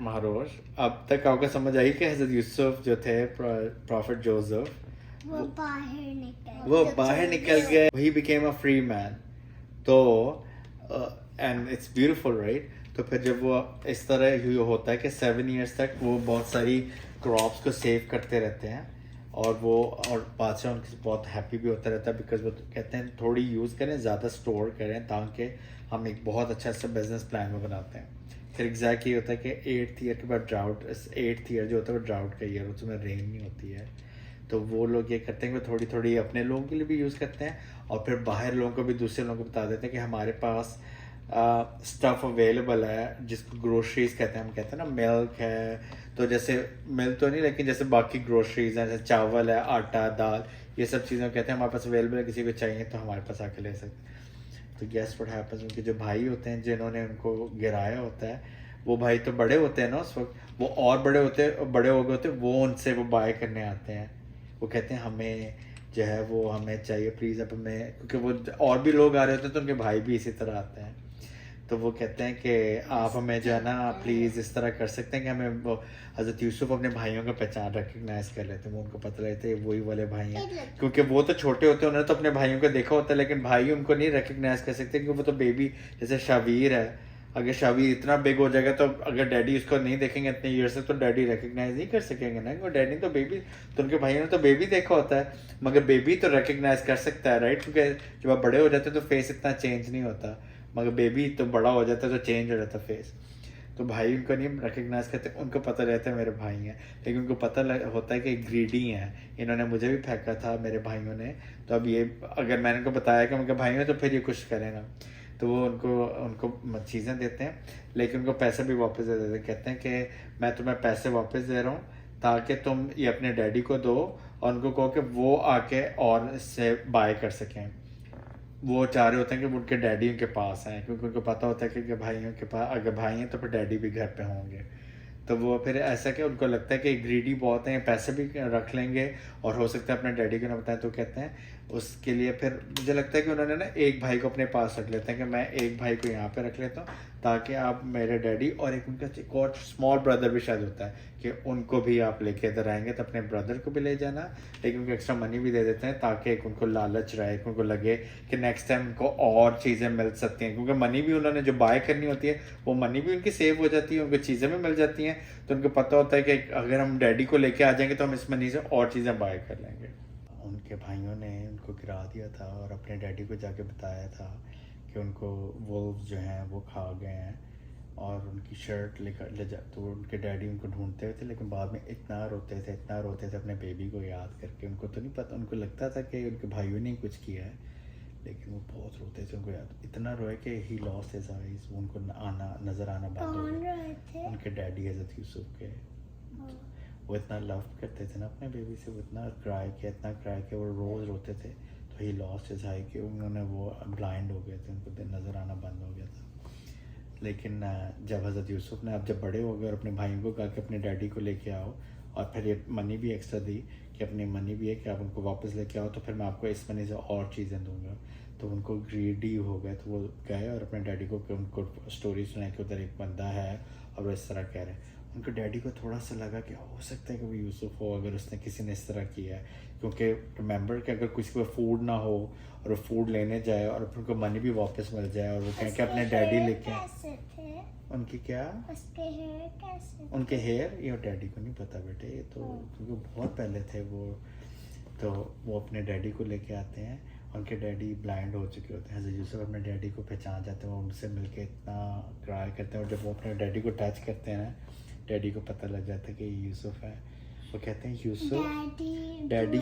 महारोश, अब तक आपको समझ आई कि हज़रत यूसुफ जो थे प्रॉफिट जोसेफ वो बाहर निकल गए, he became a free man. तो एंड इट्स ब्यूटीफुल राइट। तो फिर जब वो इस तरह होता है कि 7 years तक वो बहुत सारी क्रॉप्स को सेव करते रहते हैं, और वो और बादशाह उनके बहुत हैप्पी भी होता रहता है, बिकॉज वो कहते हैं थोड़ी यूज़ करें, ज़्यादा स्टोर करें, ताकि हम एक बहुत अच्छा सा बिजनेस प्लान में बनाते हैं। फिर एग्जैक्टली होता है कि 8th ईयर के बाद ड्राउट, 8th ईयर जो होता है वो ड्राउट का ईयर, उसमें रेन नहीं होती है। तो वो लोग ये करते हैं कि थोड़ी थोड़ी अपने लोगों के लिए भी यूज़ करते हैं, और फिर बाहर लोगों को भी, दूसरे लोगों को बता देते हैं कि हमारे पास स्टफ़ अवेलेबल है, जिसको ग्रोसरीज कहते हैं। हम कहते हैं ना मिल्क है, तो जैसे मिल्क तो नहीं, लेकिन जैसे बाकी ग्रोसरीज हैं, जैसे चावल है, आटा, दाल, ये सब चीज़ें कहते हैं हमारे पास अवेलेबल है, किसी को चाहिए तो हमारे पास आके ले सकते हैं। तो गेस व्हाट हैपेंस, उनके जो भाई होते हैं जिन्होंने उनको गिराया होता है, वो भाई तो बड़े होते हैं ना उस वक्त, वो और बड़े हो गए होते, वो उनसे वो बाय करने आते हैं। वो कहते हैं हमें जो है वो हमें चाहिए प्लीज़, अब हमें, क्योंकि वो और भी लोग आ रहे होते हैं तो उनके भाई भी इसी तरह आते हैं। तो वो कहते हैं कि आप हमें जो है ना प्लीज़ इस तरह कर सकते हैं कि हमें वो हज़रत यूसुफ अपने भाइयों का पहचान रिकग्नाइज़ कर लेते हैं, वो उनको पता लगता है वही वाले भाई हैं, क्योंकि वो तो छोटे होते हैं, उन्होंने तो अपने भाइयों को देखा होता है, लेकिन भाई उनको नहीं रिकग्नाइज़ कर सकते क्योंकि वो तो बेबी, जैसे शावीर है, अगर शावीर इतना बिग हो जाएगा तो अगर डैडी उसको नहीं देखेंगे इतने ईयर से तो डैडी रिकग्नाइज नहीं कर सकेंगे ना, क्योंकि डैडी तो बेबी, तो उनके भाइयों ने तो बेबी देखा होता है, मगर बेबी तो रिकग्नाइज कर सकता है राइट, क्योंकि जब आप बड़े हो जाते हैं तो फेस इतना चेंज नहीं होता, मगर बेबी तो बड़ा हो जाता है तो चेंज हो जाता है फेस। तो भाई उनको नहीं रिकग्नाइज करते, उनको पता रहता है मेरे भाई हैं, लेकिन उनको पता होता है कि ग्रीडी हैं, इन्होंने मुझे भी फेंका था मेरे भाइयों ने, तो अब ये अगर मैंने उनको बताया कि उनके भाई हैं तो फिर ये कुछ करेगा, तो वो उनको उनको चीज़ें देते हैं, लेकिन उनको पैसे भी वापस दे देते हैं। कहते हैं कि मैं तुम्हें पैसे वापस दे रहा हूँ ताकि तुम ये अपने डैडी को दो, और उनको कहो कि वो आके और इससे बाय कर सकें। वो चाह रहे होते हैं कि उनके डैडी उनके पास आए, क्योंकि उनको पता होता है कि भाइयों के पास अगर भाई हैं तो फिर डैडी भी घर पे होंगे। तो वो फिर ऐसा कि उनको लगता है कि ग्रीडी बहुत हैं, पैसे भी रख लेंगे और हो सकता है अपने डैडी को ना बताएं, तो कहते हैं उसके लिए फिर मुझे लगता है कि उन्होंने ना एक भाई को अपने पास रख लेते हैं कि मैं एक भाई को यहाँ पे रख लेता हूँ ताकि आप मेरे डैडी और एक उनका एक और स्मॉल ब्रदर भी शायद होता है कि उनको भी आप लेके इधर आएंगे तो अपने ब्रदर को भी ले जाना, लेकिन उनको एक्स्ट्रा मनी भी दे देते हैं ताकि एक उनको लालच रहे, कि उनको लगे कि नेक्स्ट टाइम उनको और चीज़ें मिल सकती हैं, क्योंकि मनी भी उन्होंने जो बाय करनी होती है वो मनी भी उनकी सेव हो जाती है, उनको चीज़ें भी मिल जाती हैं, तो उनको पता होता है कि अगर हम डैडी को लेके आ जाएंगे तो हम इस मनी से और चीज़ें बाय कर लेंगे। उनके भाइयों ने उनको गिरा दिया था और अपने डैडी को जाके बताया था कि उनको वुल्व्स जो हैं वो खा गए हैं, और उनकी शर्ट ले जा, तो उनके डैडी उनको ढूंढते हुए थे, लेकिन बाद में इतना रोते थे अपने बेबी को याद करके। उनको तो नहीं पता, उनको लगता था कि उनके भाइयों ने कुछ किया है, लेकिन वो बहुत रोते थे, उनको याद इतना रोए कि ही लॉस्ट हिज आईज, उनको आना नज़र आना बंद हो गया। उनके डैडी हज़रत यूसुफ के, वो इतना लव करते थे ना अपने बेबी से, वो इतना क्राई किया वो रोज़ रोते थे, तो ही लॉस्ट हिज आई, कि उन्होंने वो ब्लाइंड हो गए थे, उनको नज़र आना बंद हो गया था। लेकिन जब हज़रत यूसुफ ने अब जब बड़े हो गए और अपने भाइयों को कहा कि अपने डैडी को लेके आओ, और फिर ये मनी भी एक्स्ट्रा दी कि अपनी मनी भी है कि आप उनको वापस लेके आओ, तो फिर मैं आपको इस मनी से और चीज़ें दूंगा, तो उनको ग्रीडी हो गए, तो वो गए और अपने डैडी को उनको स्टोरी सुनाई कि उधर एक बंदा है और वो इस तरह कह रहे हैं। उनको डैडी को थोड़ा सा लगा कि हो सकता है कि वो यूसुफ हो, अगर उसने किसी ने इस तरह किया है, क्योंकि रिमेंबर कि अगर किसी को फूड ना हो और वो फूड लेने जाए और फिर उनको मनी भी वापस मिल जाए और वो कहें कि अपने डैडी लेके, उनकी क्या, उनके हेयर ये डैडी को नहीं पता बेटे, ये तो क्योंकि बहुत पहले थे वो, तो वो अपने डैडी को लेके आते हैं, उनके डैडी ब्लाइंड हो चुके होते हैं। हज़रत यूसुफ अपने डैडी को पहचान जाते हैं, वो उनसे मिलके इतना क्राई करते हैं, और जब वो अपने डैडी को टच करते हैं ना, डैडी को पता लग जाता है कि ये यूसुफ है। वो कहते हैं यूसुफ, डैडी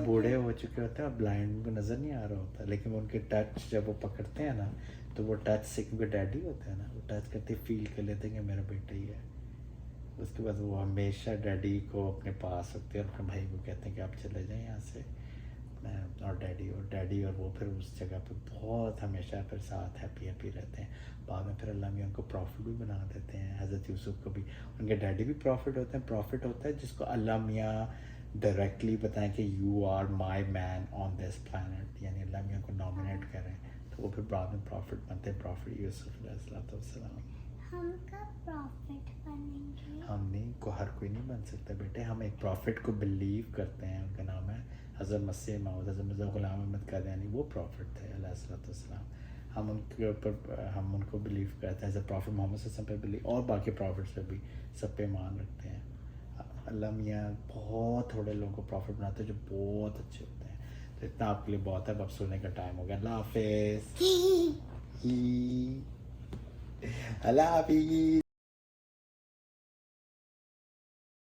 बूढ़े हो चुके होते हैं और ब्लाइंड, उनको नज़र नहीं आ रहा होता, लेकिन उनके टच जब वो पकड़ते हैं ना, तो वो टच से, क्योंकि डैडी होते हैं ना, वो टच करते फील कर लेते हैं कि मेरा बेटा ही है। उसके बाद वो हमेशा डैडी को अपने पास रखते हैं और अपने भाई को कहते हैं कि आप चले जाएं यहाँ से, और डैडी और वो फिर उस जगह पे बहुत हमेशा फिर साथ हैप्पी रहते हैं। बाद में फिर अल्लाह मियाँ उनको प्रॉफिट भी बना देते हैं, हज़रत यूसुफ को भी उनके डैडी भी प्रॉफिट होते हैं। प्रॉफिट होता है जिसको अल्लाह मियाँ डायरेक्टली बताएं कि you are my man on this planet, यानी अल्लाह मियाँ को नॉमिनेट करें, तो वो फिर बाद में प्रॉफिट बनते हैं, प्रॉफिट यूसुफ अलैहिस्सलाम। हम कब प्रॉफिट बनेंगे? हम नहीं को हर कोई नहीं बन सकता बेटे, हम एक प्रॉफिट को बिलीव करते हैं, उनका नाम है हज़रत मसीह मौद, हज़रत मिर्ज़ा ग़ुलाम अहमद कादियानी, वो प्रॉफिट थे अलैहिस्सलाम। हम उनके ऊपर हम उनको बिलीव करते हैं, हज़रत प्रॉफिट मोहम्मद सल्लल्लाहु अलैहि वसल्लम पे बिलीव, और बाकी प्रॉफिट्स पे भी, सब पे ईमान रखते हैं। अल्लाह मियाँ बहुत थोड़े लोगों को प्रॉफिट बनाते हैं जो बहुत अच्छे होते हैं। तो इतना आपके लिए बहुत है, अब सोने का टाइम हो गया। अल्लाह हाफिज़। अल्लाह हाफिज़।